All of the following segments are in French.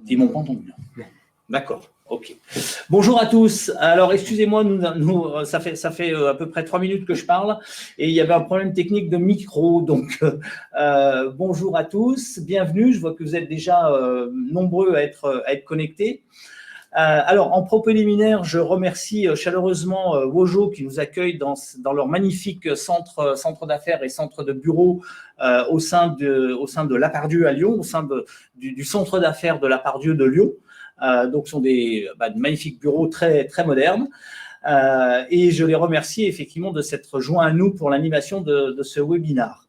Ils m'ont pas entendu. D'accord, ok. Bonjour à tous. Alors, excusez-moi, ça fait à peu près 3 minutes que je parle et il y avait un problème technique de micro. Donc, bonjour à tous, bienvenue. Je vois que vous êtes déjà nombreux à être connectés. Alors, en préliminaire, je remercie chaleureusement Wojo qui nous accueille dans leur magnifique centre d'affaires et centre de bureau au sein de Lapardieu à Lyon, au sein du centre d'affaires de Lapardieu de Lyon. Donc, ce sont des magnifiques bureaux très, très modernes. Et je les remercie effectivement de s'être joints à nous pour l'animation de ce webinaire.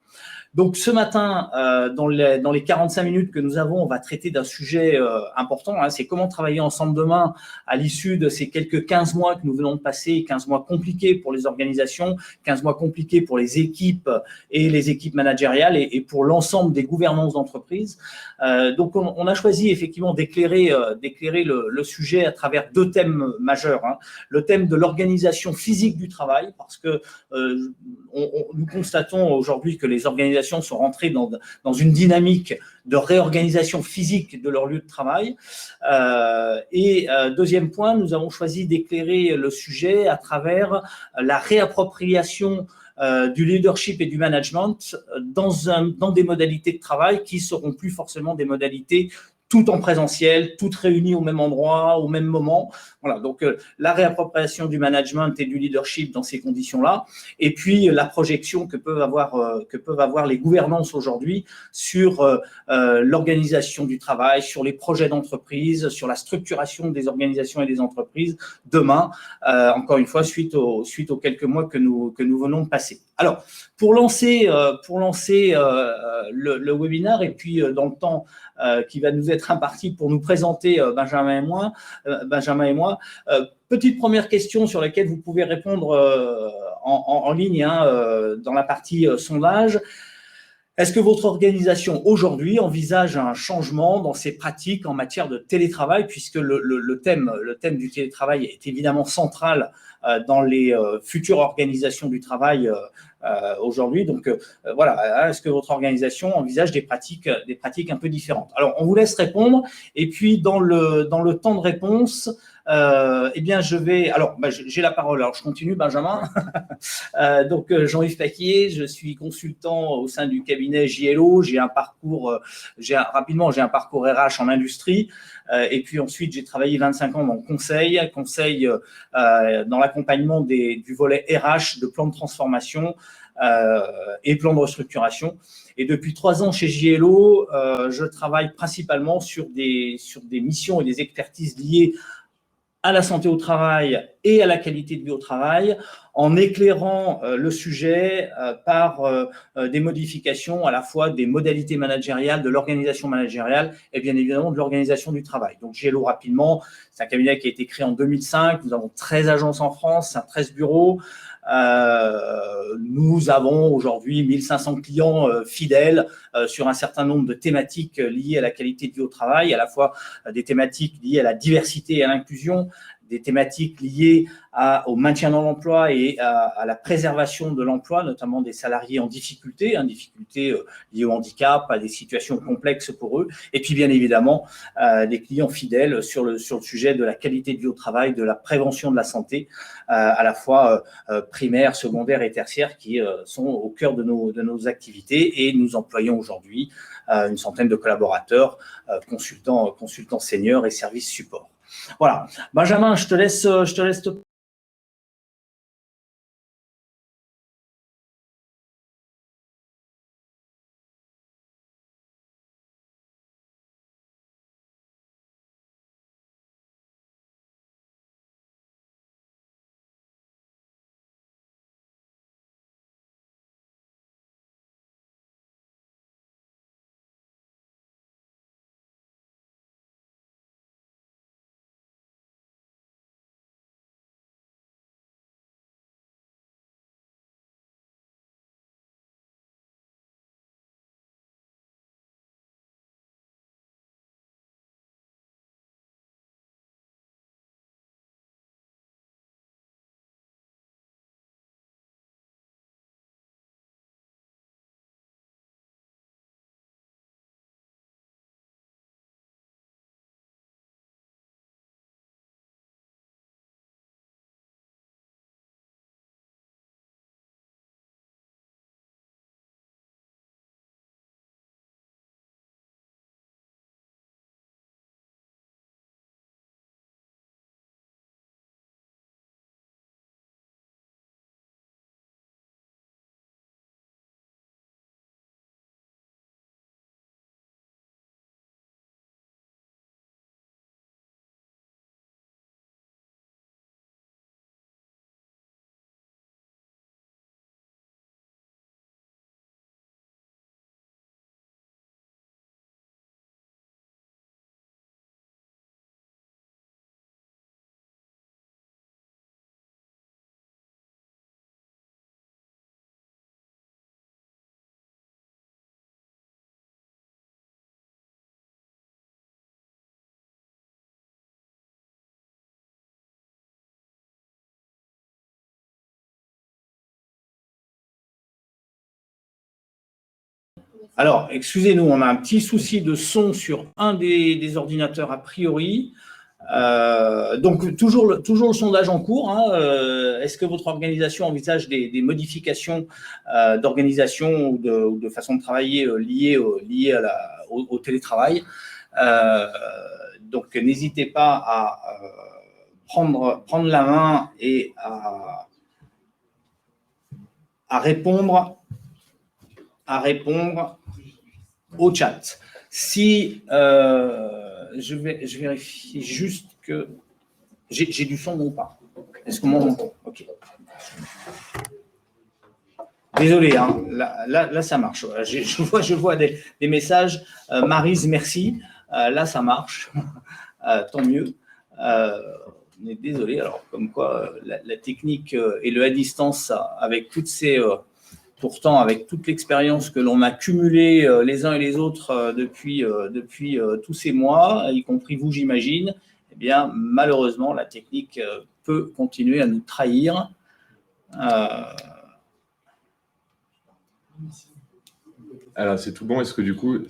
Donc, ce matin, dans les 45 minutes que nous avons, on va traiter d'un sujet important. C'est comment travailler ensemble demain à l'issue de ces quelques 15 mois que nous venons de passer, 15 mois compliqués pour les organisations, 15 mois compliqués pour les équipes et les équipes managériales et pour l'ensemble des gouvernances d'entreprise. Donc, on a choisi effectivement d'éclairer le sujet à travers 2 thèmes majeurs. Le thème de l'organisation physique du travail, parce que nous constatons aujourd'hui que les organisations sont rentrées dans une dynamique de réorganisation physique de leur lieu de travail. Deuxième point, nous avons choisi d'éclairer le sujet à travers la réappropriation du leadership et du management dans des modalités de travail qui seront plus forcément des modalités tout en présentiel, toutes réunies au même endroit, au même moment. Voilà, donc la réappropriation du management et du leadership dans ces conditions-là, et puis la projection que peuvent avoir les gouvernances aujourd'hui sur l'organisation du travail, sur les projets d'entreprise, sur la structuration des organisations et des entreprises demain, encore une fois, suite aux quelques mois que nous venons de passer. Alors, pour lancer le webinaire, et puis dans le temps qui va nous être imparti pour nous présenter Benjamin et moi, petite première question sur laquelle vous pouvez répondre en ligne dans la partie sondage. Est-ce que votre organisation aujourd'hui envisage un changement dans ses pratiques en matière de télétravail, puisque le thème du télétravail est évidemment central dans les futures organisations du travail aujourd'hui. Donc voilà, est-ce que votre organisation envisage des pratiques un peu différentes? Alors, on vous laisse répondre, et puis dans le temps de réponse, eh bien, j'ai la parole. Alors, je continue, Benjamin. Donc, Jean-Yves Paquier, je suis consultant au sein du cabinet JLO. J'ai un parcours RH en industrie. Et puis ensuite, j'ai travaillé 25 ans dans le conseil dans l'accompagnement du volet RH, de plans de transformation et plans de restructuration. Et depuis 3 ans chez JLO, je travaille principalement sur des missions et des expertises liées à la santé au travail et à la qualité de vie au travail, en éclairant le sujet par des modifications à la fois des modalités managériales, de l'organisation managériale et bien évidemment de l'organisation du travail. Donc JLO, rapidement, c'est un cabinet qui a été créé en 2005. Nous avons 13 agences en France, 13 bureaux. Nous avons aujourd'hui 1500 clients fidèles sur un certain nombre de thématiques liées à la qualité de vie au travail, à la fois des thématiques liées à la diversité et à l'inclusion, des thématiques liées au maintien dans l'emploi et à la préservation de l'emploi, notamment des salariés en difficulté, liées au handicap, à des situations complexes pour eux, et puis bien évidemment des clients fidèles sur le sujet de la qualité de vie au travail, de la prévention de la santé, à la fois primaire, secondaire et tertiaire, qui sont au cœur de nos activités, et nous employons aujourd'hui une centaine de collaborateurs, consultants seniors et services support. Voilà. Benjamin, je te laisse Alors, excusez-nous, on a un petit souci de son sur un des ordinateurs a priori. Donc, toujours le sondage en cours. Est-ce que votre organisation envisage des modifications d'organisation ou de façon de travailler liées au télétravail? Donc, n'hésitez pas à prendre la main et à répondre au chat. Si je vérifie juste que j'ai du son ou pas. Est-ce que moi m'entend? Ok. Désolé, hein, là ça marche. Je vois des messages. Maryse, merci. Là ça marche. Tant mieux. On est désolé. Alors comme quoi la technique et le à distance avec toutes ces pourtant, avec toute l'expérience que l'on a cumulée les uns et les autres depuis tous ces mois, y compris vous, j'imagine, eh bien, malheureusement, la technique peut continuer à nous trahir. Alors, c'est tout bon. Est-ce que du coup…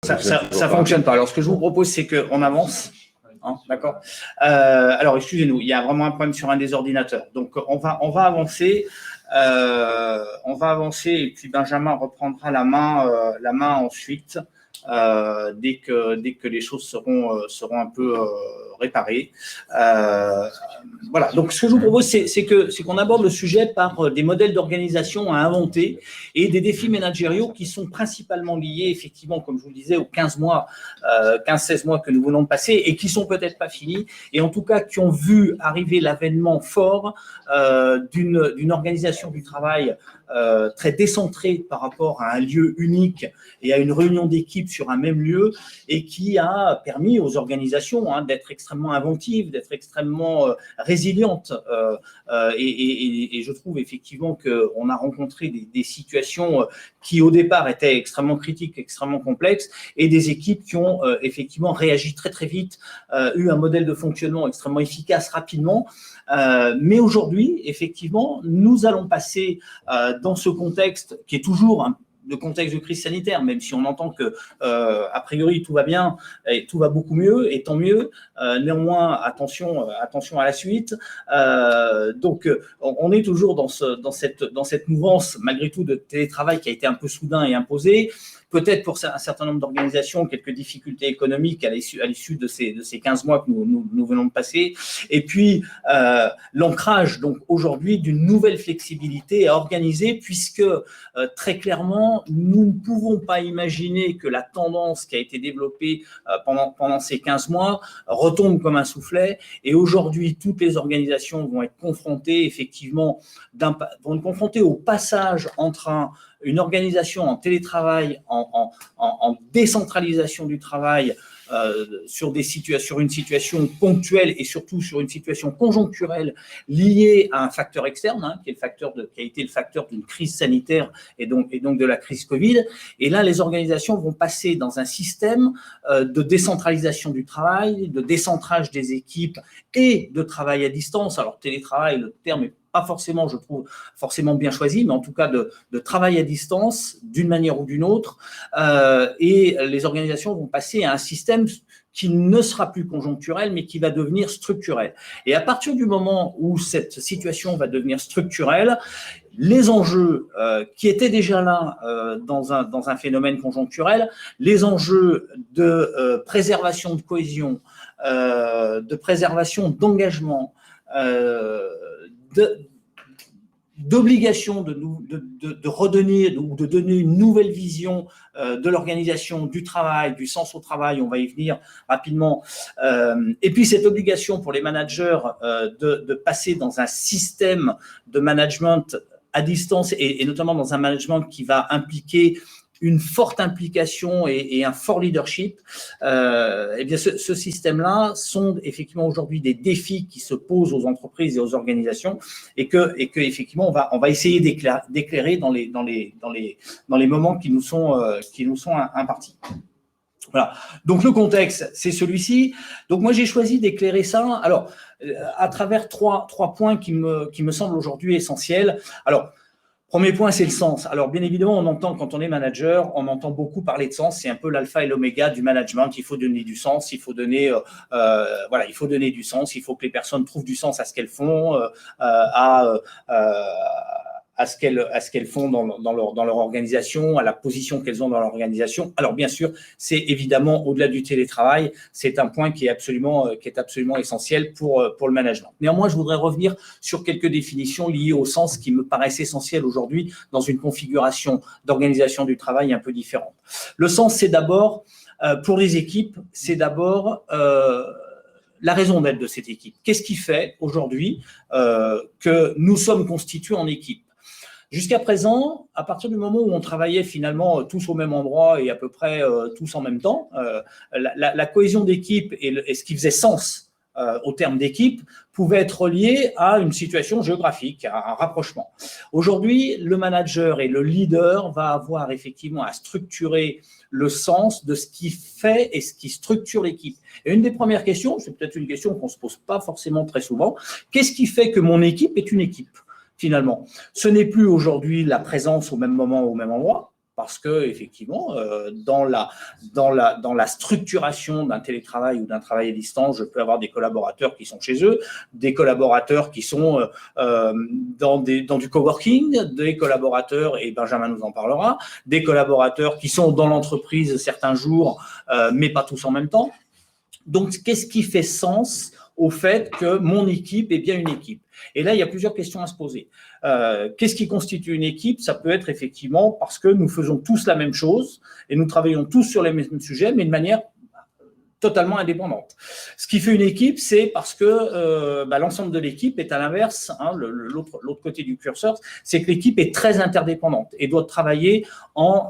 Ça fonctionne pas. Alors, ce que je vous propose, c'est qu'on avance. D'accord. Alors, excusez-nous, il y a vraiment un problème sur un des ordinateurs. Donc, on va avancer. On va avancer et puis Benjamin reprendra la main ensuite dès que les choses seront un peu réparées. Voilà. Donc, ce que je vous propose, c'est qu'on aborde le sujet par des modèles d'organisation à inventer et des défis managériaux qui sont principalement liés, effectivement, comme je vous le disais, aux 15-16 mois que nous venons de passer et qui sont peut-être pas finis et en tout cas qui ont vu arriver l'avènement fort d'une organisation du travail très décentrée par rapport à un lieu unique et à une réunion d'équipe sur un même lieu et qui a permis aux organisations d'être extrêmement inventives, d'être extrêmement résilientes. Et je trouve effectivement qu'on a rencontré des situations qui au départ étaient extrêmement critiques, extrêmement complexes et des équipes qui ont effectivement réagi très très vite, eu un modèle de fonctionnement extrêmement efficace rapidement. Mais aujourd'hui, effectivement, nous allons passer dans ce contexte qui est toujours le contexte de crise sanitaire, même si on entend que a priori tout va bien et tout va beaucoup mieux et tant mieux. Néanmoins, attention à la suite. Donc, on est toujours dans cette mouvance malgré tout de télétravail qui a été un peu soudain et imposé. Peut-être pour un certain nombre d'organisations, quelques difficultés économiques à l'issue de ces 15 mois que nous venons de passer. Et puis, l'ancrage, donc, aujourd'hui, d'une nouvelle flexibilité à organiser, puisque, très clairement, nous ne pouvons pas imaginer que la tendance qui a été développée pendant ces 15 mois retombe comme un soufflet. Et aujourd'hui, toutes les organisations vont être confrontées, effectivement, au passage entre une organisation en télétravail, en décentralisation du travail, sur une situation ponctuelle et surtout sur une situation conjoncturelle liée à un facteur externe, qui a été le facteur d'une crise sanitaire et donc de la crise Covid. Et là, les organisations vont passer dans un système de décentralisation du travail, de décentrage des équipes et de travail à distance. Alors, télétravail, le terme est pas forcément, je trouve, forcément bien choisi, mais en tout cas de travail à distance d'une manière ou d'une autre. Et les organisations vont passer à un système qui ne sera plus conjoncturel, mais qui va devenir structurel. Et à partir du moment où cette situation va devenir structurelle, les enjeux qui étaient déjà là dans un phénomène conjoncturel, les enjeux de préservation de cohésion, de préservation d'engagement, d'obligation de redonner ou de donner une nouvelle vision de l'organisation, du travail, du sens au travail, on va y venir rapidement. Et puis cette obligation pour les managers de passer dans un système de management à distance et notamment dans un management qui va impliquer une forte implication et un fort leadership, eh bien ce système-là sont effectivement aujourd'hui des défis qui se posent aux entreprises et aux organisations et que effectivement on va essayer d'éclairer dans les moments qui nous sont impartis. Voilà. Donc le contexte, c'est celui-ci. Donc moi j'ai choisi d'éclairer ça. Alors à travers trois points qui me semblent aujourd'hui essentiels. Alors premier point, c'est le sens. Alors, bien évidemment, on entend, quand on est manager, on entend beaucoup parler de sens. C'est un peu l'alpha et l'oméga du management. Il faut donner du sens, il faut donner, il faut donner du sens. Il faut que les personnes trouvent du sens à ce qu'elles font, à ce qu'elles font dans leur organisation, à la position qu'elles ont dans leur organisation. Alors, bien sûr, c'est évidemment, au-delà du télétravail, c'est un point qui est absolument essentiel pour le management. Néanmoins, je voudrais revenir sur quelques définitions liées au sens qui me paraissent essentielles aujourd'hui dans une configuration d'organisation du travail un peu différente. Le sens, c'est d'abord, pour les équipes, c'est d'abord la raison d'être de cette équipe. Qu'est-ce qui fait aujourd'hui que nous sommes constitués en équipe ? Jusqu'à présent, à partir du moment où on travaillait finalement tous au même endroit et à peu près tous en même temps, la cohésion d'équipe et ce qui faisait sens au terme d'équipe pouvait être lié à une situation géographique, à un rapprochement. Aujourd'hui, le manager et le leader va avoir effectivement à structurer le sens de ce qui fait et ce qui structure l'équipe. Et une des premières questions, c'est peut-être une question qu'on ne se pose pas forcément très souvent, qu'est-ce qui fait que mon équipe est une équipe ? Finalement, ce n'est plus aujourd'hui la présence au même moment, au même endroit, parce que effectivement, dans la structuration d'un télétravail ou d'un travail à distance, je peux avoir des collaborateurs qui sont chez eux, des collaborateurs qui sont dans du coworking, des collaborateurs, et Benjamin nous en parlera, des collaborateurs qui sont dans l'entreprise certains jours, mais pas tous en même temps. Donc, qu'est-ce qui fait sens au fait que mon équipe est bien une équipe? Et là, il y a plusieurs questions à se poser. Qu'est-ce qui constitue une équipe? Ça peut être effectivement parce que nous faisons tous la même chose et nous travaillons tous sur les mêmes sujets, mais de manière totalement indépendante. Ce qui fait une équipe, c'est parce que l'ensemble de l'équipe est à l'inverse, hein, l'autre côté du curseur, c'est que l'équipe est très interdépendante et doit travailler en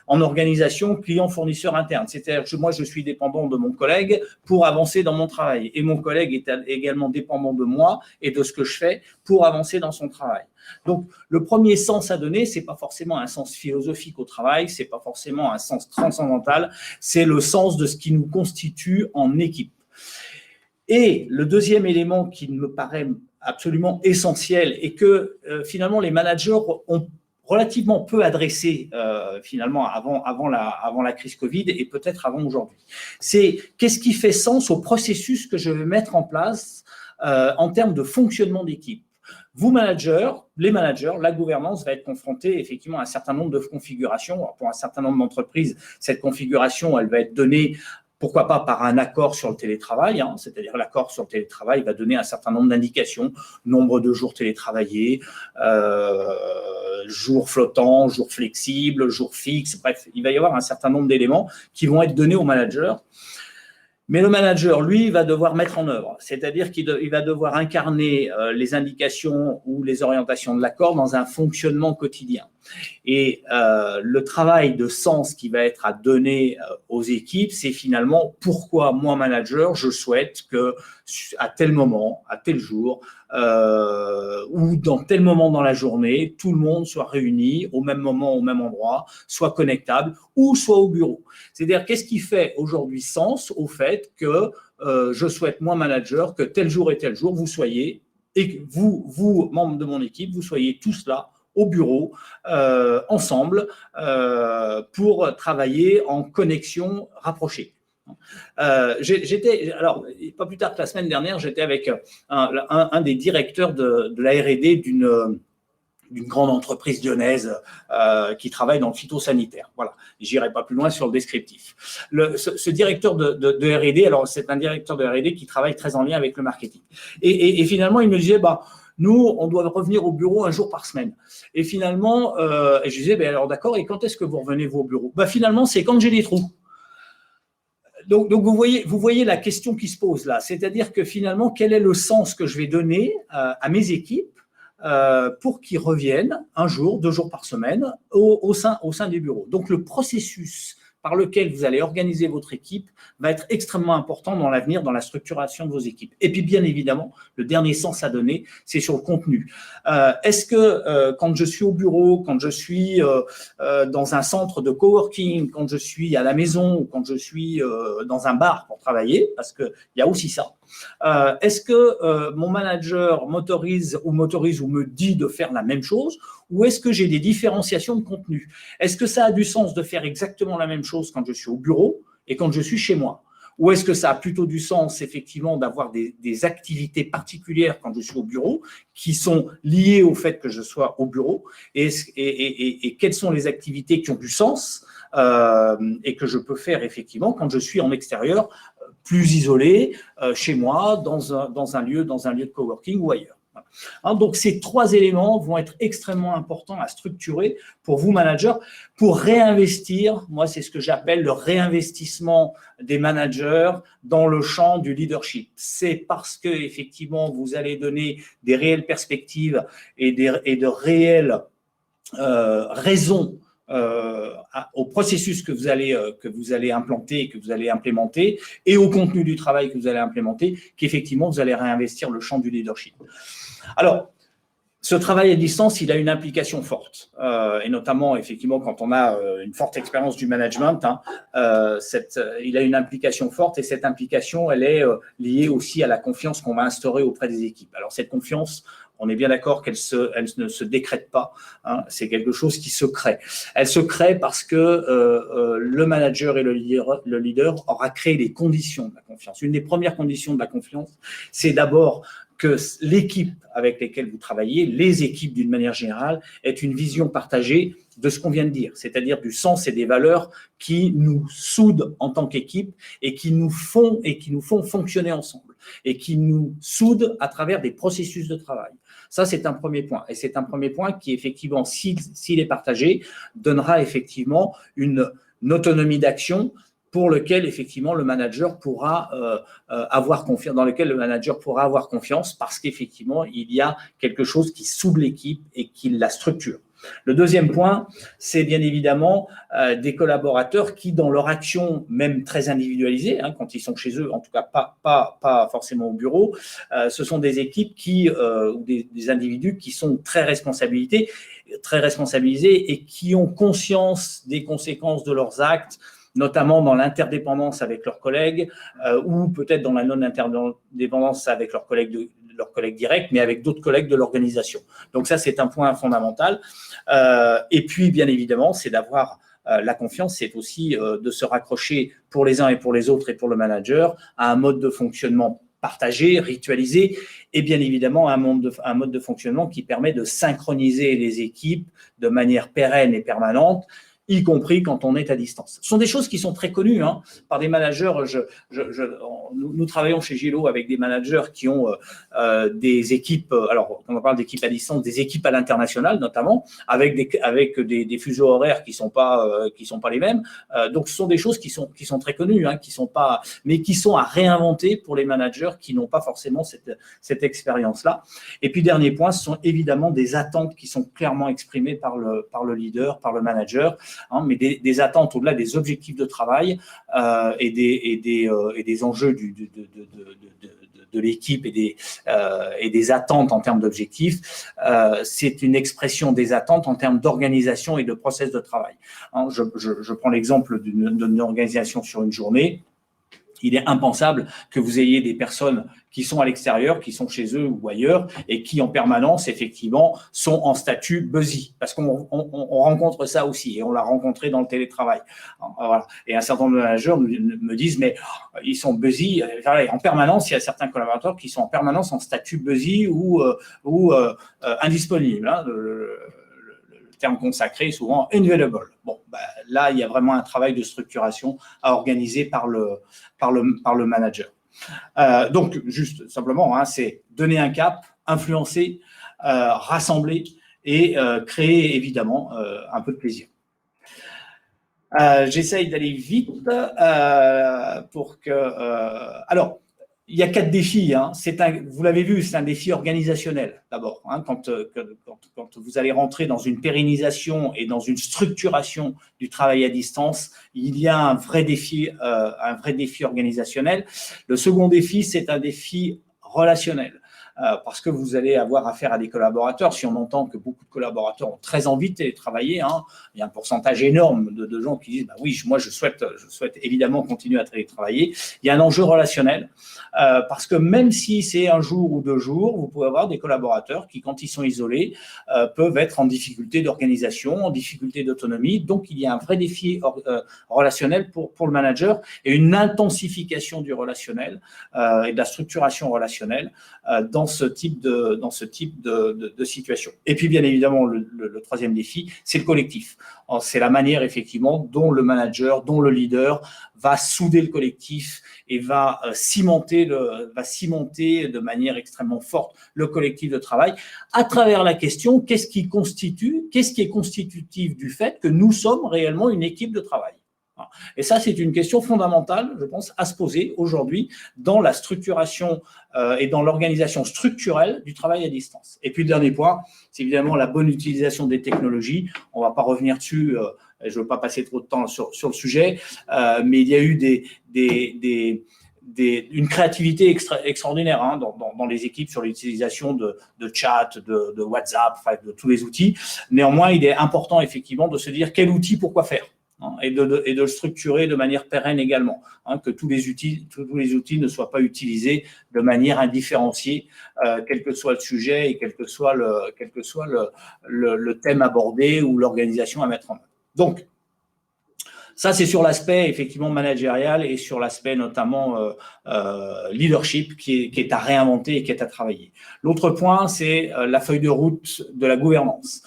organisation client-fournisseur interne. C'est-à-dire que moi, je suis dépendant de mon collègue pour avancer dans mon travail et mon collègue est également dépendant de moi et de ce que je fais pour avancer dans son travail. Donc, le premier sens à donner, c'est pas forcément un sens philosophique au travail, c'est pas forcément un sens transcendantal, c'est le sens de ce qui nous constitue en équipe. Et le deuxième élément qui me paraît absolument essentiel et que finalement les managers ont relativement peu adressé finalement avant la crise Covid et peut-être avant aujourd'hui, c'est qu'est-ce qui fait sens au processus que je vais mettre en place en termes de fonctionnement d'équipe. Vous, les managers, la gouvernance va être confrontée effectivement à un certain nombre de configurations. Alors, pour un certain nombre d'entreprises, cette configuration, elle va être donnée, pourquoi pas par un accord sur le télétravail, hein, c'est-à-dire l'accord sur le télétravail va donner un certain nombre d'indications, nombre de jours télétravaillés, jours flottants, jours flexibles, jours fixes, bref, il va y avoir un certain nombre d'éléments qui vont être donnés aux managers. Mais le manager, lui, va devoir mettre en œuvre, c'est-à-dire qu'il va devoir incarner les indications ou les orientations de l'accord dans un fonctionnement quotidien. Et le travail de sens qui va être à donner aux équipes, c'est finalement pourquoi moi, manager, je souhaite que à tel moment, à tel jour, ou dans tel moment dans la journée, tout le monde soit réuni au même moment, au même endroit, soit connectable ou soit au bureau. C'est-à-dire, qu'est-ce qui fait aujourd'hui sens au fait que je souhaite, moi, manager, que tel jour et tel jour, vous soyez et vous, membres de mon équipe, vous soyez tous là au bureau, ensemble, pour travailler en connexion rapprochée. Alors, pas plus tard que la semaine dernière, j'étais avec un des directeurs de la R&D d'une grande entreprise lyonnaise qui travaille dans le phytosanitaire. Voilà, j'irai pas plus loin sur le descriptif. Ce directeur de R&D, alors c'est un directeur de R&D qui travaille très en lien avec le marketing. Et finalement, il me disait, nous, on doit revenir au bureau un jour par semaine. Et finalement, je disais, alors d'accord, et quand est-ce que vous revenez au bureau? Finalement, c'est quand j'ai des trous. Donc vous voyez la question qui se pose là, c'est-à-dire que finalement, quel est le sens que je vais donner à mes équipes pour qu'ils reviennent un jour, 2 jours par semaine au sein des bureaux. Donc le processus par lequel vous allez organiser votre équipe va être extrêmement important dans l'avenir, dans la structuration de vos équipes. Et puis, bien évidemment, le dernier sens à donner, c'est sur le contenu. Est-ce que quand je suis au bureau, quand je suis dans un centre de coworking, quand je suis à la maison ou quand je suis dans un bar pour travailler, parce qu'il y a aussi ça, est-ce que mon manager m'autorise ou me dit de faire la même chose, ou est-ce que j'ai des différenciations de contenu? Est-ce que ça a du sens de faire exactement la même chose quand je suis au bureau et quand je suis chez moi? Ou est-ce que ça a plutôt du sens, effectivement, d'avoir des activités particulières quand je suis au bureau qui sont liées au fait que je sois au bureau? Et quelles sont les activités qui ont du sens et que je peux faire, effectivement, quand je suis en extérieur, plus isolé, chez moi, dans un lieu de coworking ou ailleurs? Donc, ces 3 éléments vont être extrêmement importants à structurer pour vous, managers, pour réinvestir. Moi, c'est ce que j'appelle le réinvestissement des managers dans le champ du leadership. C'est parce que, effectivement, vous allez donner des réelles perspectives et de réelles raisons au processus que vous allez implanter et que vous allez implémenter et au contenu du travail que vous allez implémenter, qu'effectivement, vous allez réinvestir le champ du leadership. Alors, ce travail à distance, il a une implication forte, et notamment, effectivement, quand on a une forte expérience du management, il a une implication forte, et cette implication, elle est liée aussi à la confiance qu'on va instaurer auprès des équipes. Alors, cette confiance, on est bien d'accord qu'elle ne se décrète pas, c'est quelque chose qui se crée. Elle se crée parce que le manager et le leader aura créé les conditions de la confiance. Une des premières conditions de la confiance, c'est d'abord que l'équipe avec laquelle vous travaillez, les équipes d'une manière générale, aient une vision partagée de ce qu'on vient de dire, c'est-à-dire du sens et des valeurs qui nous soudent en tant qu'équipe et qui nous font fonctionner ensemble et qui nous soudent à travers des processus de travail. Ça, c'est un premier point. Et c'est un premier point qui, effectivement, s'il est partagé, donnera effectivement une autonomie d'action pour lequel, effectivement, le manager pourra avoir confiance, dans lequel le manager pourra avoir confiance parce qu'effectivement, il y a quelque chose qui soude l'équipe et qui la structure. Le deuxième point, c'est bien évidemment des collaborateurs qui, dans leur action, même très individualisée, quand ils sont chez eux, en tout cas pas forcément au bureau, ce sont des équipes ou des individus qui sont très responsabilisés et qui ont conscience des conséquences de leurs actes, notamment dans l'interdépendance avec leurs collègues ou peut-être dans la non-interdépendance avec leurs collègues directs, mais avec d'autres collègues de l'organisation. Donc ça, c'est un point fondamental. Et puis, bien évidemment, c'est d'avoir la confiance, c'est aussi de se raccrocher pour les uns et pour les autres et pour le manager à un mode de fonctionnement partagé, ritualisé, et bien évidemment un mode de fonctionnement qui permet de synchroniser les équipes de manière pérenne et permanente, y compris quand on est à distance. Ce sont des choses qui sont très connues par des managers. Nous travaillons chez Gilo avec des managers qui ont des équipes, alors quand on parle d'équipes à distance, des équipes à l'international notamment, avec des fuseaux horaires qui sont pas les mêmes. Donc ce sont des choses qui sont très connues, mais qui sont à réinventer pour les managers qui n'ont pas forcément cette expérience-là. Et puis dernier point, ce sont évidemment des attentes qui sont clairement exprimées par le leader, par le manager. Mais des attentes au-delà des objectifs de travail et des enjeux de l'équipe et des attentes en termes d'objectifs. C'est une expression des attentes en termes d'organisation et de process de travail. Je prends l'exemple d'une organisation sur une journée. Il est impensable que vous ayez des personnes qui sont à l'extérieur, qui sont chez eux ou ailleurs, et qui en permanence, effectivement, sont en statut busy. Parce qu'on rencontre ça aussi, et on l'a rencontré dans le télétravail. Voilà. Et un certain nombre de managers me disent, mais ils sont busy. En permanence, il y a certains collaborateurs qui sont en permanence en statut busy ou indisponible. Hein, le terme consacré est souvent unavailable. Bon, là, il y a vraiment un travail de structuration à organiser par le manager. Donc, juste simplement, hein, c'est donner un cap, influencer, rassembler et créer évidemment un peu de plaisir. J'essaye d'aller vite pour que… alors, il y a 4 défis. Hein. Vous l'avez vu, c'est un défi organisationnel d'abord. Hein, quand vous allez rentrer dans une pérennisation et dans une structuration du travail à distance, il y a un vrai défi organisationnel. Le second défi, c'est un défi relationnel. Parce que vous allez avoir affaire à des collaborateurs. Si on entend que beaucoup de collaborateurs ont très envie de télétravailler, hein, il y a un pourcentage énorme de gens qui disent oui, moi je souhaite évidemment continuer à télétravailler. Il y a un enjeu relationnel parce que même si c'est un jour ou 2 jours, vous pouvez avoir des collaborateurs qui, quand ils sont isolés, peuvent être en difficulté d'organisation, en difficulté d'autonomie. Donc il y a un vrai défi relationnel pour le manager et une intensification du relationnel et de la structuration relationnelle dans ce type de situation. Et puis, bien évidemment, le troisième défi, c'est le collectif. C'est la manière, effectivement, dont le manager, dont le leader va souder le collectif et va cimenter de manière extrêmement forte le collectif de travail à travers la question qu'est-ce qui est constitutif du fait que nous sommes réellement une équipe de travail. Et ça, c'est une question fondamentale, je pense, à se poser aujourd'hui dans la structuration et dans l'organisation structurelle du travail à distance. Et puis, le dernier point, c'est évidemment la bonne utilisation des technologies. On ne va pas revenir dessus, je ne veux pas passer trop de temps sur le sujet, mais il y a eu une créativité extraordinaire hein, dans les équipes sur l'utilisation de chat, de WhatsApp, enfin, de tous les outils. Néanmoins, il est important, effectivement, de se dire quel outil, pourquoi faire. Et de le structurer de manière pérenne également, hein, que tous les outils ne soient pas utilisés de manière indifférenciée, quel que soit le sujet et quel que soit le thème abordé ou l'organisation à mettre en œuvre. Donc, ça, c'est sur l'aspect effectivement managérial et sur l'aspect notamment leadership qui est à réinventer et qui est à travailler. L'autre point, c'est la feuille de route de la gouvernance.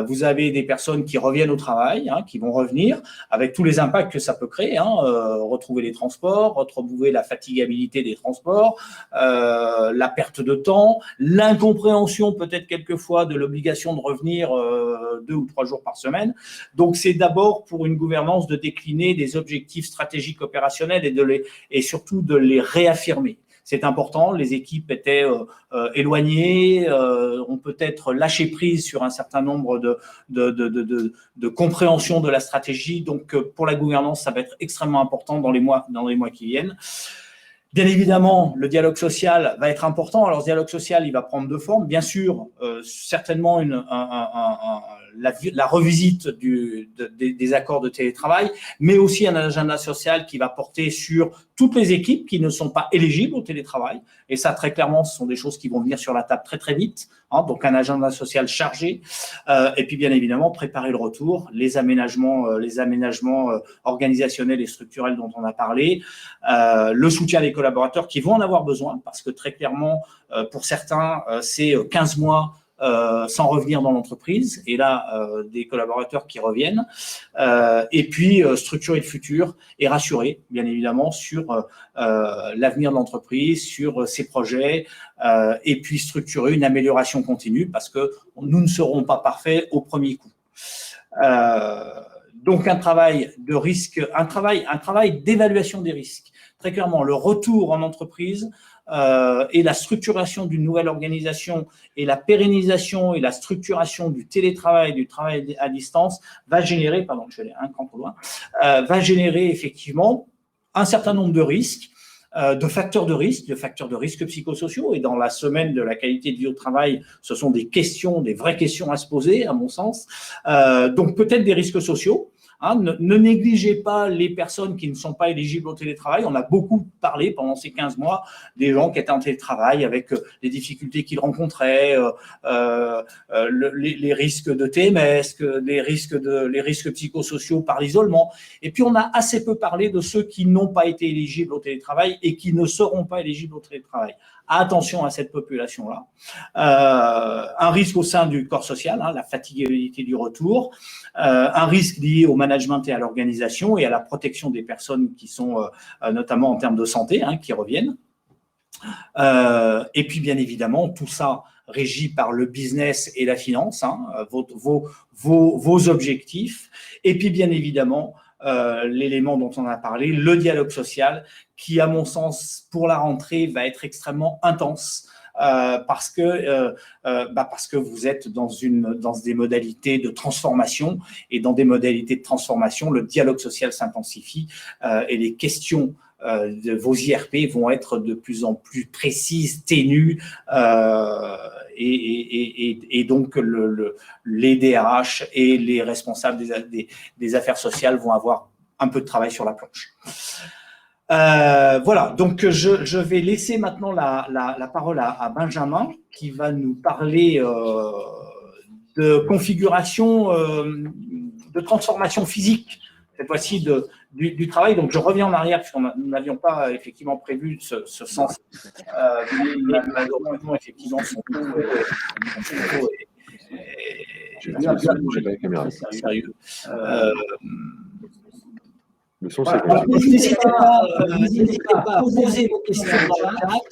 Vous avez des personnes qui reviennent au travail, hein, qui vont revenir avec tous les impacts que ça peut créer, hein, retrouver les transports, retrouver la fatigabilité des transports, la perte de temps, l'incompréhension peut-être quelquefois de l'obligation de revenir 2 ou 3 jours par semaine. Donc, c'est d'abord pour une gouvernance de décliner des objectifs stratégiques opérationnels et surtout de les réaffirmer. C'est important, les équipes étaient éloignées, ont peut-être lâché prise sur un certain nombre de compréhension de la stratégie. Donc, pour la gouvernance, ça va être extrêmement important dans les mois qui viennent. Bien évidemment, le dialogue social va être important. Alors, ce dialogue social, il va prendre 2 formes. Bien sûr, certainement la revisite des accords de télétravail, mais aussi un agenda social qui va porter sur toutes les équipes qui ne sont pas éligibles au télétravail. Et ça, très clairement, ce sont des choses qui vont venir sur la table très, très vite. Hein, donc, un agenda social chargé. Et puis, bien évidemment, préparer le retour, les aménagements organisationnels et structurels dont on a parlé, le soutien des collaborateurs qui vont en avoir besoin parce que très clairement, pour certains, c'est 15 mois sans revenir dans l'entreprise, et là, des collaborateurs qui reviennent, et puis structurer le futur et rassurer, bien évidemment, sur l'avenir de l'entreprise, sur ses projets, et puis structurer une amélioration continue, parce que nous ne serons pas parfaits au premier coup. Donc, un travail de risque, un travail d'évaluation des risques. Très clairement, le retour en entreprise et la structuration d'une nouvelle organisation et la pérennisation et la structuration du télétravail, du travail à distance va générer, pardon, je suis allé un cran trop loin, va générer effectivement un certain nombre de risques, de facteurs de risque psychosociaux. Et dans la semaine de la qualité de vie au travail, ce sont des vraies questions à se poser, à mon sens. Donc peut-être des risques sociaux. Hein, ne négligez pas les personnes qui ne sont pas éligibles au télétravail. On a beaucoup parlé pendant ces 15 mois des gens qui étaient en télétravail avec les difficultés qu'ils rencontraient, les risques de TMS, les risques psychosociaux par l'isolement. Et puis, on a assez peu parlé de ceux qui n'ont pas été éligibles au télétravail et qui ne seront pas éligibles au télétravail. Attention à cette population-là. Un risque au sein du corps social, hein, la fatigabilité du retour, un risque lié au management et à l'organisation et à la protection des personnes qui sont, notamment en termes de santé, hein, qui reviennent. Et puis, bien évidemment, tout ça régi par le business et la finance, hein, vos objectifs. Et puis, bien évidemment, l'élément dont on a parlé, le dialogue social, qui, à mon sens, pour la rentrée, va être extrêmement intense. Parce que vous êtes dans des modalités de transformation, et dans des modalités de transformation, le dialogue social s'intensifie et les questions de vos IRP vont être de plus en plus précises, ténues, et donc les DRH et les responsables des affaires sociales vont avoir un peu de travail sur la planche. Voilà, donc je vais laisser maintenant la parole à Benjamin qui va nous parler de configuration, de transformation physique, cette fois-ci du travail. Donc je reviens en arrière puisque nous n'avions pas effectivement prévu ce sens. Mais malheureusement, effectivement, son taux est sérieux. Le son, voilà. N'hésitez pas à poser vos questions dans le chat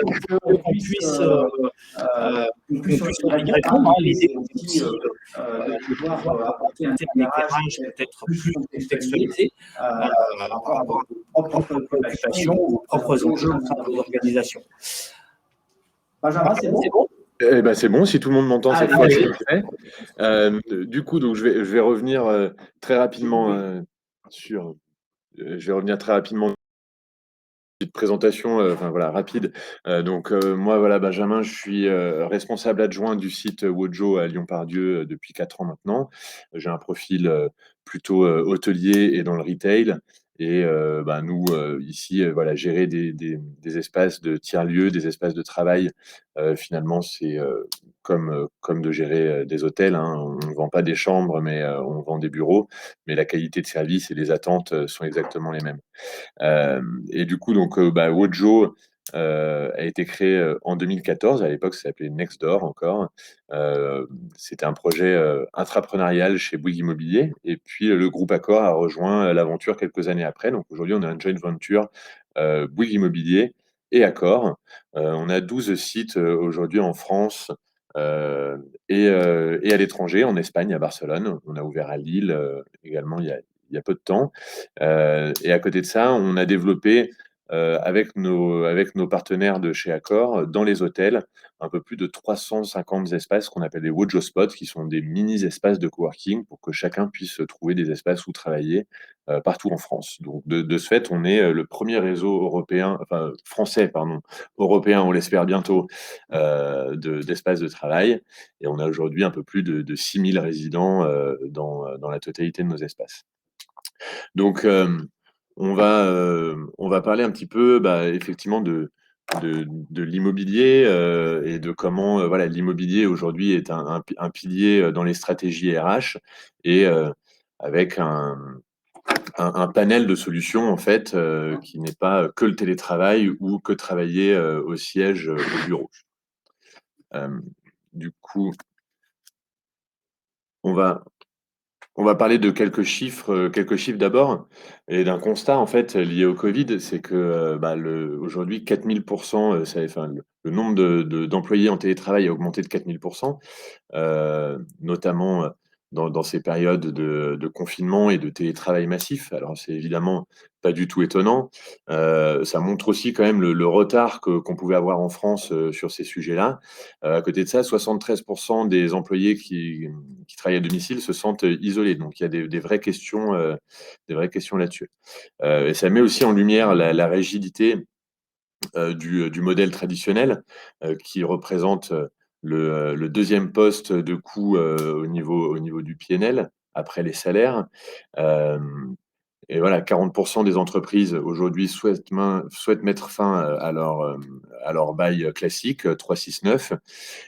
pour qu'on puisse y répondre. Hein. L'idée aussi de pouvoir apporter un éclairage peut-être plus contextualisé par rapport à vos propres préoccupations, vos propres enjeux au sein de vos organisations. Benjamin, c'est bon? Eh ben, c'est bon, si tout le monde m'entend cette fois, c'est fait. Du coup, donc, je vais revenir très rapidement sur... Je vais revenir très rapidement petite présentation enfin, voilà, rapide. Donc, moi, voilà, Benjamin, je suis responsable adjoint du site Wojo à Lyon-Part-Dieu depuis 4 ans maintenant. J'ai un profil plutôt hôtelier et dans le retail. Et nous, ici, voilà, gérer des espaces de tiers-lieux, des espaces de travail, finalement, c'est comme de gérer des hôtels. Hein. On ne vend pas des chambres, mais on vend des bureaux. Mais la qualité de service et les attentes sont exactement les mêmes. Et du coup, donc, Wojo a été créé en 2014. À l'époque, ça s'appelait Nextdoor encore. C'était un projet intrapreneurial chez Bouygues Immobilier. Et puis, le groupe Accor a rejoint l'aventure quelques années après. Donc, aujourd'hui, on a un joint venture Bouygues Immobilier et Accor. On a 12 sites aujourd'hui en France et à l'étranger, en Espagne, à Barcelone. On a ouvert à Lille également il y a peu de temps. Et à côté de ça, on a développé avec nos partenaires de chez Accor, dans les hôtels, un peu plus de 350 espaces qu'on appelle des Wojo Spots, qui sont des mini-espaces de coworking pour que chacun puisse trouver des espaces où travailler partout en France. Donc, de ce fait, on est le premier réseau européen, enfin français, pardon, européen, on l'espère bientôt, d'espaces de travail. Et on a aujourd'hui un peu plus de 6000 résidents dans la totalité de nos espaces. Donc, on va parler un petit peu, effectivement, de l'immobilier et de comment voilà, l'immobilier aujourd'hui est un pilier dans les stratégies RH et avec un panel de solutions en fait qui n'est pas que le télétravail ou que travailler au siège au bureau. Du coup, on va parler de quelques chiffres d'abord et d'un constat en fait lié au Covid, c'est que aujourd'hui 4000%, le nombre d'employés en télétravail a augmenté de 4000%, notamment dans ces périodes de confinement et de télétravail massif. Alors c'est évidemment pas du tout étonnant. Ça montre aussi quand même le retard qu'on pouvait avoir en France sur ces sujets-là. À côté de ça, 73% des employés qui travaillent à domicile se sentent isolés. Donc il y a des vraies questions là-dessus. Et ça met aussi en lumière la rigidité du modèle traditionnel qui représente le deuxième poste de coût au niveau du PNL. après les salaires. Et voilà, 40% des entreprises aujourd'hui souhaitent mettre fin à leur bail classique 369.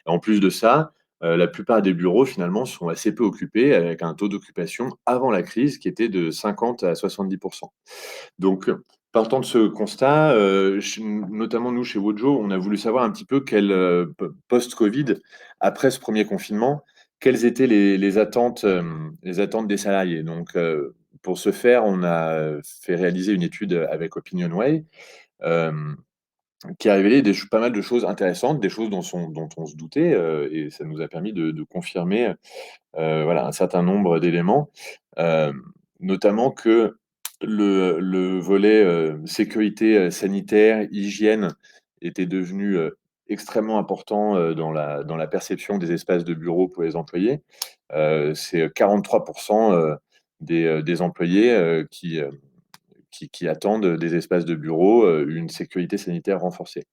En plus de ça, la plupart des bureaux finalement sont assez peu occupés, avec un taux d'occupation avant la crise qui était de 50 à 70%. Donc, partant de ce constat, notamment nous chez Wojo, on a voulu savoir un petit peu post-Covid, après ce premier confinement, quelles étaient les attentes des salariés. Donc, pour ce faire, on a fait réaliser une étude avec OpinionWay euh, qui a révélé pas mal de choses intéressantes, des choses dont on se doutait, et ça nous a permis de confirmer voilà, un certain nombre d'éléments, euh, notamment que le volet sécurité sanitaire, hygiène était devenu extrêmement important dans la perception des espaces de bureau pour les employés. C'est 43% des employés qui attendent des espaces de bureau une sécurité sanitaire renforcée.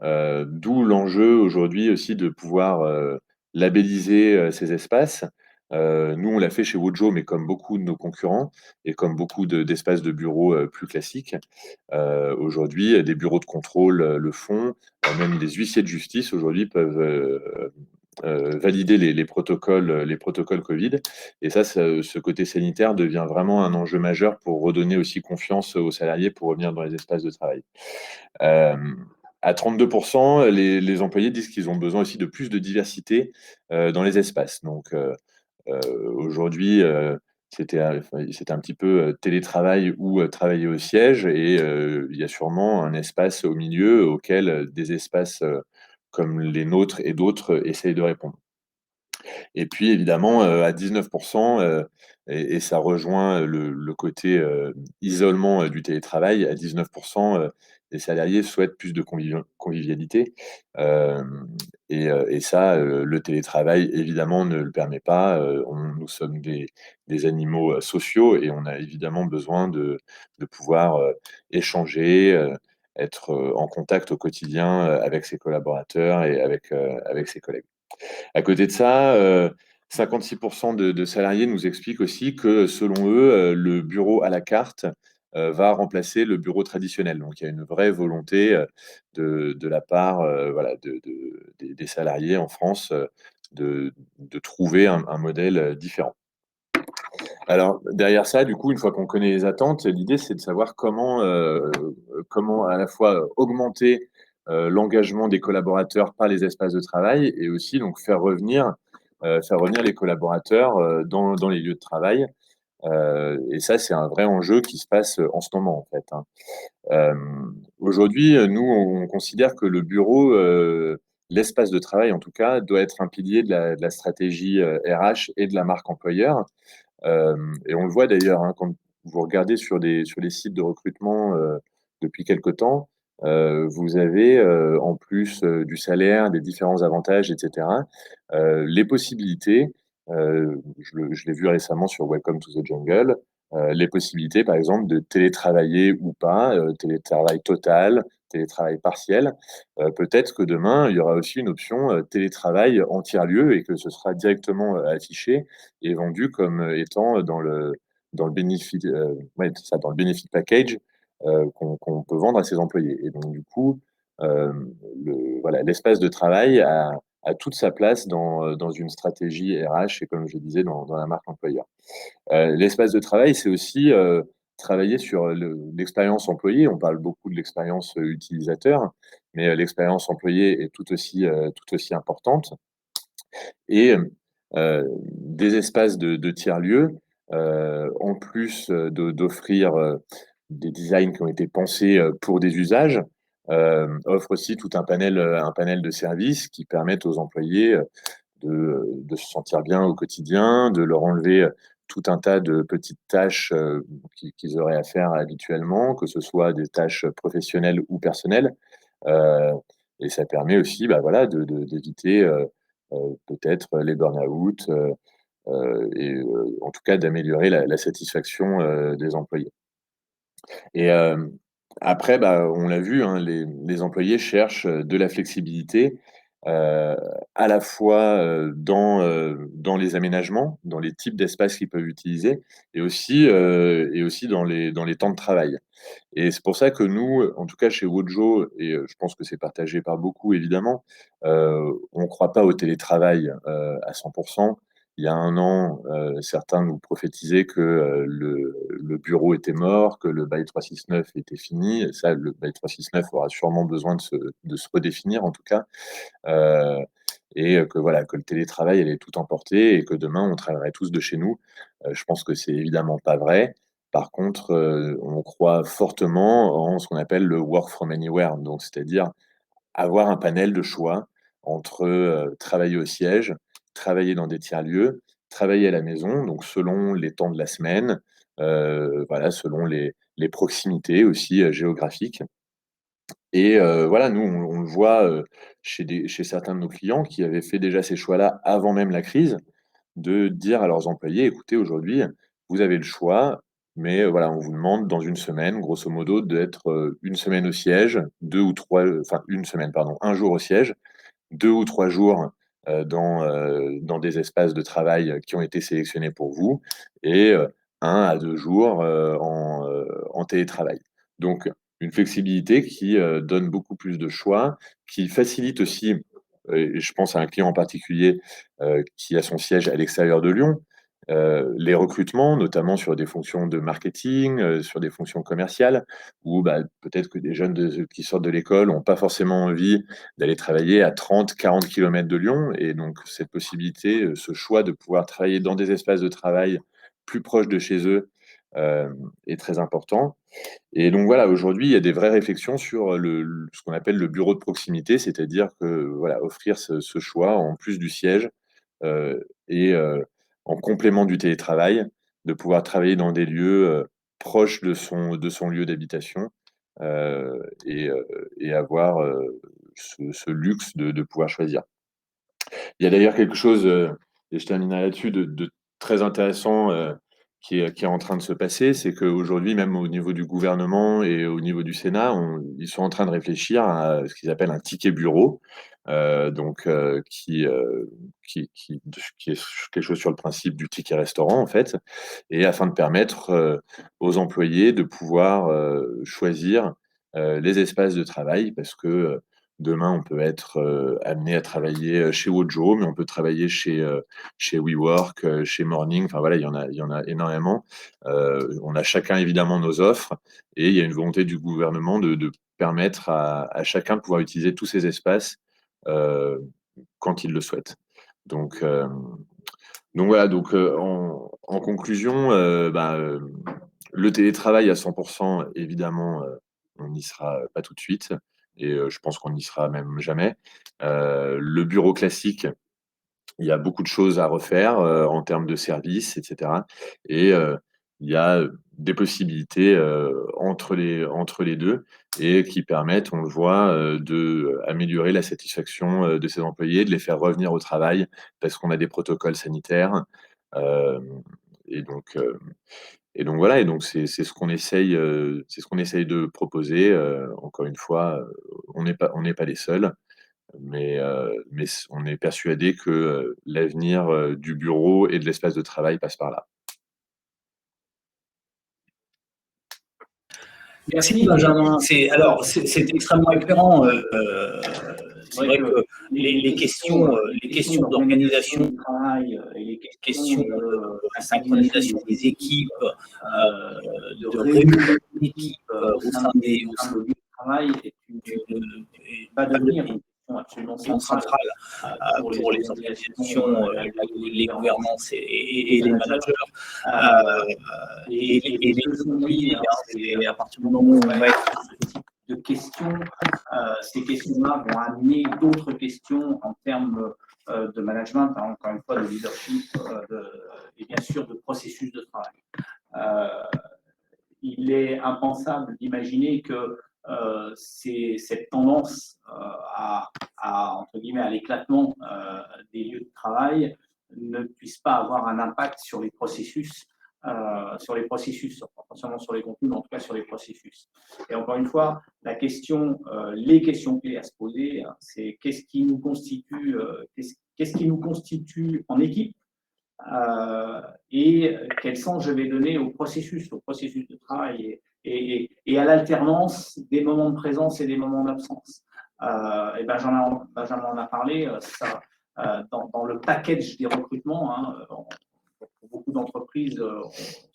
D'où l'enjeu aujourd'hui aussi de pouvoir labelliser ces espaces. Nous, on l'a fait chez Wojo, mais comme beaucoup de nos concurrents et comme beaucoup d'espaces de bureaux plus classiques. Aujourd'hui, des bureaux de contrôle le font, même des huissiers de justice aujourd'hui peuvent valider les protocoles Covid. Et ça, ce côté sanitaire devient vraiment un enjeu majeur pour redonner aussi confiance aux salariés pour revenir dans les espaces de travail. Euh, à 32%, les employés disent qu'ils ont besoin aussi de plus de diversité dans les espaces. Donc aujourd'hui, c'était un petit peu télétravail ou travailler au siège, et il y a sûrement un espace au milieu auquel des espaces comme les nôtres et d'autres essayent de répondre. Et puis évidemment, à 19%, et ça rejoint le côté isolement du télétravail, à 19%, les salariés souhaitent plus de convivialité. Euh, et ça, le télétravail, évidemment, ne le permet pas. Nous sommes des animaux sociaux, et on a évidemment besoin de pouvoir échanger, être en contact au quotidien avec ses collaborateurs et avec ses collègues. À côté de ça, 56% de salariés nous expliquent aussi que selon eux, le bureau à la carte va remplacer le bureau traditionnel. Donc il y a une vraie volonté de la part voilà, des salariés en France de trouver un modèle différent. Alors derrière ça, du coup, une fois qu'on connaît les attentes, l'idée c'est de savoir comment à la fois augmenter l'engagement des collaborateurs par les espaces de travail, et aussi donc faire revenir les collaborateurs dans les lieux de travail. Et ça, c'est un vrai enjeu qui se passe en ce moment, en fait, hein. Euh, Aujourd'hui, nous, on considère que le bureau, l'espace de travail en tout cas, doit être un pilier de la stratégie RH et de la marque employeur. Et on le voit d'ailleurs, hein, quand vous regardez sur les sites de recrutement depuis quelque temps, vous avez, en plus du salaire, des différents avantages, etc., les possibilités, je l'ai vu récemment sur Welcome to the Jungle, les possibilités, par exemple, de télétravailler ou pas, télétravail total, télétravail partiel. Peut-être que demain, il y aura aussi une option télétravail en tiers-lieu, et que ce sera directement affiché et vendu comme étant dans le benefit, ouais, c'est ça, dans le benefit package qu'on peut vendre à ses employés. Et donc, du coup, euh, voilà, l'espace de travail a toute sa place dans une stratégie RH, et comme je disais, dans la marque employeur. L'espace de travail, c'est aussi travailler sur l'expérience employée. On parle beaucoup de l'expérience utilisateur, mais l'expérience employée est tout aussi importante. Et des espaces de tiers-lieux, en plus d'offrir des designs qui ont été pensés pour des usages, offrent aussi tout un panel de services qui permettent aux employés de se sentir bien au quotidien, de leur enlever tout un tas de petites tâches qu'ils auraient à faire habituellement, que ce soit des tâches professionnelles ou personnelles. Euh, et ça permet aussi bah, voilà, d'éviter peut-être les burn-out, et en tout cas d'améliorer la satisfaction des employés. Et après, bah, on l'a vu, hein, les employés cherchent de la flexibilité, à la fois dans les aménagements, dans les types d'espaces qu'ils peuvent utiliser, et aussi dans les temps de travail. Et c'est pour ça que nous, en tout cas chez Wojo, et je pense que c'est partagé par beaucoup évidemment, on ne croit pas au télétravail à 100%. Il y a un an, certains nous prophétisaient que le bureau était mort, que le bail 369 était fini. Et ça, le bail 369 aura sûrement besoin de se redéfinir en tout cas. Euh, et que voilà, que le télétravail allait tout emporter et que demain on travaillerait tous de chez nous. Je pense que c'est évidemment pas vrai. Par contre, on croit fortement en ce qu'on appelle le work from anywhere, donc c'est-à-dire avoir un panel de choix entre travailler au siège, travailler dans des tiers-lieux, travailler à la maison, donc selon les temps de la semaine, voilà, selon les proximités aussi géographiques. Et voilà, nous, on le voit chez certains de nos clients qui avaient fait déjà ces choix-là avant même la crise, de dire à leurs employés, écoutez, aujourd'hui, vous avez le choix, mais voilà, on vous demande dans une semaine, grosso modo, d'être une semaine au siège, une semaine, pardon, un jour au siège, 2 ou 3 jours dans des espaces de travail qui ont été sélectionnés pour vous, et 1 à 2 jours en télétravail. Donc, une flexibilité qui donne beaucoup plus de choix, qui facilite aussi, et je pense à un client en particulier qui a son siège à l'extérieur de Lyon, les recrutements, notamment sur des fonctions de marketing, sur des fonctions commerciales, où bah, peut-être que des jeunes qui sortent de l'école n'ont pas forcément envie d'aller travailler à 30-40 km de Lyon. Et donc, cette possibilité, ce choix de pouvoir travailler dans des espaces de travail plus proches de chez eux euh, est très important. Et donc voilà, aujourd'hui, il y a des vraies réflexions sur ce qu'on appelle le bureau de proximité, c'est-à-dire que voilà, offrir ce choix en plus du siège et en complément du télétravail, de pouvoir travailler dans des lieux proches de son lieu d'habitation euh, et, euh, et avoir ce luxe de pouvoir choisir. Il y a d'ailleurs quelque chose, et je terminerai là-dessus, de très intéressant qui est en train de se passer, c'est qu'aujourd'hui, même au niveau du gouvernement et au niveau du Sénat, ils sont en train de réfléchir à ce qu'ils appellent un ticket bureau, donc qui est quelque chose sur le principe du ticket restaurant, en fait, et afin de permettre aux employés de pouvoir choisir les espaces de travail, parce que demain, on peut être amené à travailler chez Wojo, mais on peut travailler chez WeWork, chez Morning. Enfin voilà, il y en a énormément. On a chacun évidemment nos offres et il y a une volonté du gouvernement de permettre à chacun de pouvoir utiliser tous ces espaces euh, quand il le souhaite. Donc, euh, donc voilà, en conclusion, le télétravail à 100%, évidemment, on n'y sera pas tout de suite, et je pense qu'on n'y sera même jamais. Le bureau classique, il y a beaucoup de choses à refaire en termes de services, etc. Et il y a des possibilités entre les deux et qui permettent, on le voit, d'améliorer la satisfaction de ces employés, de les faire revenir au travail parce qu'on a des protocoles sanitaires. Euh, et donc, euh, et donc voilà, et donc c'est c'est ce qu'on essaye de proposer. Encore une fois, on n'est pas les seuls, mais on est persuadé que l'avenir du bureau et de l'espace de travail passe par là. Merci Benjamin. C'est extrêmement éclairant. C'est vrai que les questions d'organisation du travail et les questions de synchronisation des équipes, de réunion d'équipes au sein de lieux de travail va devenir une question absolument centrale pour les organisations, les gouvernances et les managers. Et les aujourd'hui, c'est à partir du moment où on va être sur ce type de questions, ces questions-là vont amener d'autres questions en termes de management, encore une fois de leadership et bien sûr de processus de travail. Il est impensable d'imaginer que cette tendance entre guillemets, à l'éclatement des lieux de travail ne puisse pas avoir un impact sur les processus sur les processus, pas seulement sur les contenus, mais en tout cas sur les processus. Et encore une fois, les questions clés à se poser, c'est qu'est-ce qui nous constitue en équipe, et quel sens je vais donner au processus de travail et à l'alternance des moments de présence et des moments d'absence. Et Benjamin en a parlé, dans le package des recrutements, pour beaucoup d'entreprises, on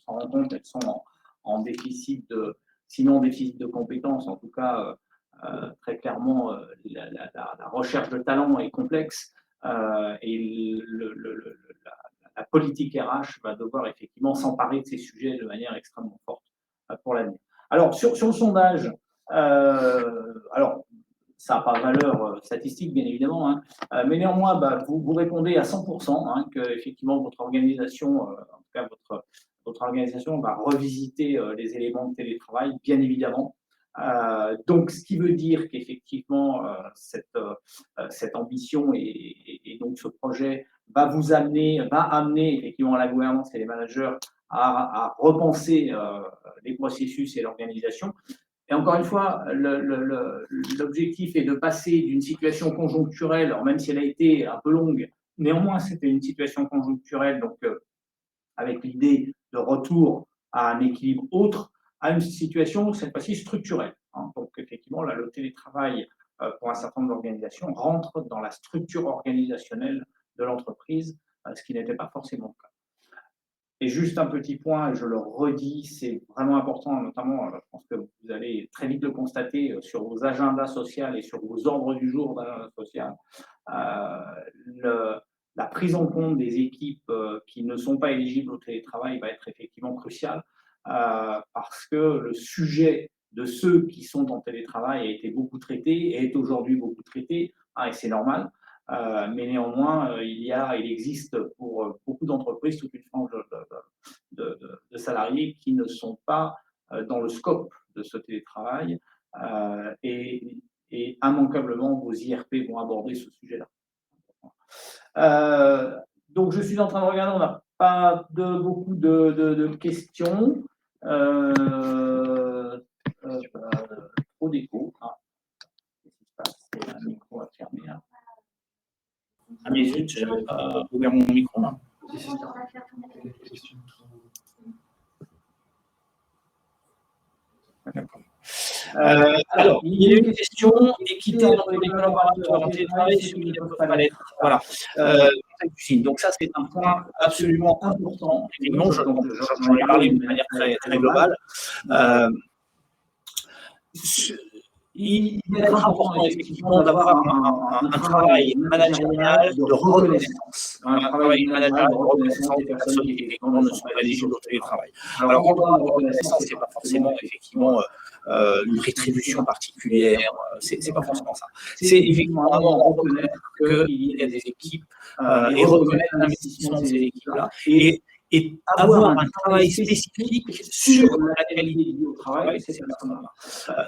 s'en rend compte, elles sont en déficit sinon en déficit de compétences, en tout cas, très clairement, la recherche de talent est complexe, et la politique RH va devoir effectivement s'emparer de ces sujets de manière extrêmement forte pour l'avenir. Alors, sur le sondage, alors, ça n'a pas de valeur statistique, bien évidemment, mais néanmoins, vous répondez à 100% que effectivement votre organisation, en tout cas votre organisation, va revisiter les éléments de télétravail, bien évidemment. Donc, ce qui veut dire qu'effectivement, cette ambition et donc ce projet va amener effectivement la gouvernance et les managers à repenser les processus et l'organisation. Et encore une fois, l'objectif est de passer d'une situation conjoncturelle, alors même si elle a été un peu longue, néanmoins c'était une situation conjoncturelle, donc avec l'idée de retour à un équilibre autre, à une situation cette fois-ci structurelle. Donc effectivement, là, le télétravail pour un certain nombre d'organisations rentre dans la structure organisationnelle de l'entreprise, ce qui n'était pas forcément le cas. Et juste un petit point, je le redis, c'est vraiment important, notamment, je pense que vous allez très vite le constater sur vos agendas sociaux et sur vos ordres du jour d'agenda social, la prise en compte des équipes qui ne sont pas éligibles au télétravail va être effectivement cruciale, parce que le sujet de ceux qui sont en télétravail a été beaucoup traité et est aujourd'hui beaucoup traité, et c'est normal. Mais néanmoins, il existe pour beaucoup d'entreprises toute une frange de salariés qui ne sont pas dans le scope de ce télétravail, et immanquablement, vos IRP vont aborder ce sujet-là. Donc, je suis en train de regarder, on n'a pas beaucoup de questions. Trop d'écho. Qu'est-ce qui se passe? C'est un micro à fermer. Ah mais zut, je n'avais pas ouvert mon micro là. Alors, il y a une question, équité entre les collaborateurs en télétravail et ceux qui ne peuvent pas l'être. Voilà. Donc ça, c'est un point absolument important. Évidemment, j'en ai parlé de manière très, très globale. Il est important effectivement d'avoir un travail managérial de reconnaissance. Un travail managérial de reconnaissance des personnes qui effectivement ne sont pas éligibles au télétravail. Alors, quand on parle de reconnaissance, ce n'est pas forcément effectivement une rétribution particulière, c'est pas forcément ça. C'est effectivement reconnaître qu'il y a des équipes et reconnaître l'investissement de ces équipes-là. Et avoir un travail spécifique sur la qualité du travail, c'est ça.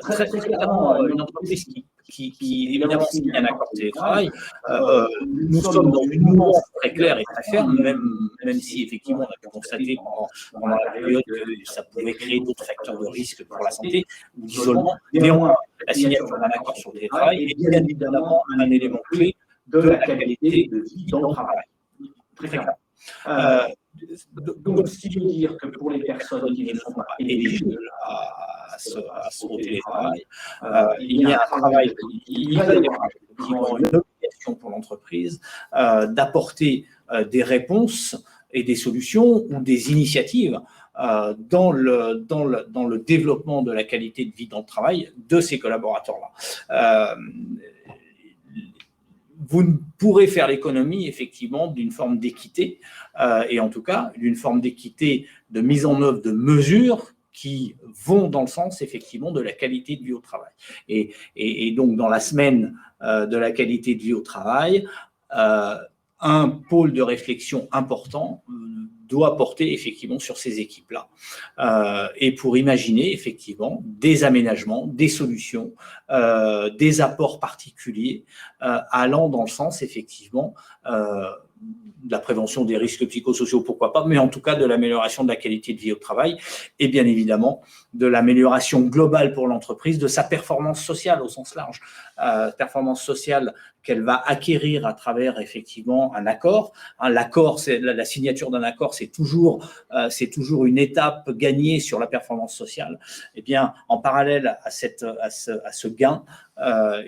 Très clairement, une entreprise qui évidemment signe un accord de télétravail, nous sommes dans une mouvance très claire et très ferme, même si effectivement on a pu constater pendant la période que ça pouvait créer d'autres facteurs de risque pour la santé ou d'isolement. Néanmoins, la signature d'un accord sur le télétravail est bien évidemment un élément clé de la qualité de vie dans le travail. Très clairement. Donc, ce qui veut dire que pour les personnes qui ne sont pas éligibles au télétravail, il y a un travail, il va y avoir une obligation pour l'entreprise d'apporter des réponses et des solutions ou des initiatives dans le développement de la qualité de vie dans le travail de ces collaborateurs-là. Vous ne pourrez faire l'économie, effectivement, d'une forme d'équité, et en tout cas, d'une forme d'équité de mise en œuvre de mesures qui vont dans le sens, effectivement, de la qualité de vie au travail. Et donc, dans la semaine de la qualité de vie au travail, un pôle de réflexion important doit porter effectivement sur ces équipes-là, et pour imaginer effectivement des aménagements, des solutions, des apports particuliers allant dans le sens effectivement la prévention des risques psychosociaux, pourquoi pas, mais en tout cas de l'amélioration de la qualité de vie au travail et bien évidemment de l'amélioration globale pour l'entreprise de sa performance sociale au sens large. Performance sociale qu'elle va acquérir à travers effectivement un accord. L'accord, c'est la signature d'un accord, c'est toujours une étape gagnée sur la performance sociale. Eh bien, en parallèle à ce gain,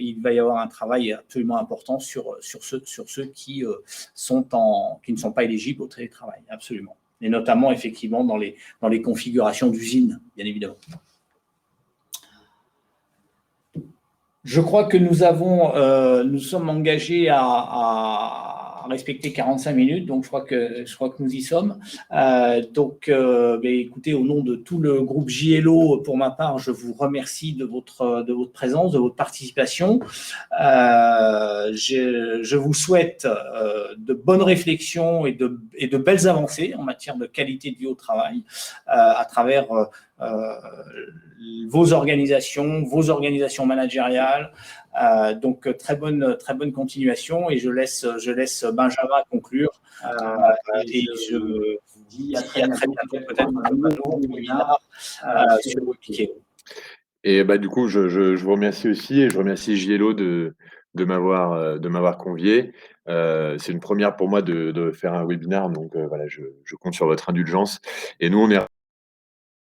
il va y avoir un travail absolument important sur ceux qui ne sont pas éligibles au télétravail, absolument. Et notamment, effectivement, dans les configurations d'usines, bien évidemment. Je crois que nous sommes engagés à respecter 45 minutes, donc je crois que nous y sommes. Écoutez, au nom de tout le groupe JLO, pour ma part, je vous remercie de votre présence, de votre participation. Je vous souhaite de bonnes réflexions et de belles avancées en matière de qualité de vie au travail à travers vos organisations managériales. Donc, très bonne continuation et je laisse Benjamin conclure. Et je vous dis à très bientôt, peut-être un nouveau webinaire sur Wikio. Et du coup, je vous remercie aussi et je remercie JLO de m'avoir convié. C'est une première pour moi de faire un webinaire, donc voilà, je compte sur votre indulgence. Et nous, on est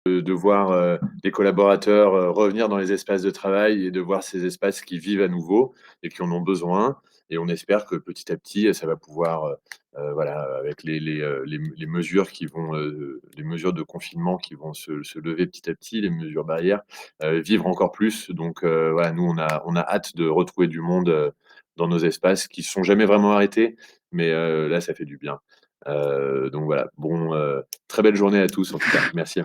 de voir des collaborateurs revenir dans les espaces de travail et de voir ces espaces qui vivent à nouveau et qui en ont besoin. Et on espère que petit à petit, ça va pouvoir, voilà, avec les mesures les mesures de confinement qui vont se lever petit à petit, les mesures barrières, vivre encore plus. Donc voilà, nous, on a hâte de retrouver du monde dans nos espaces qui ne sont jamais vraiment arrêtés, mais là, ça fait du bien. Donc voilà, très belle journée à tous en tout cas. Merci.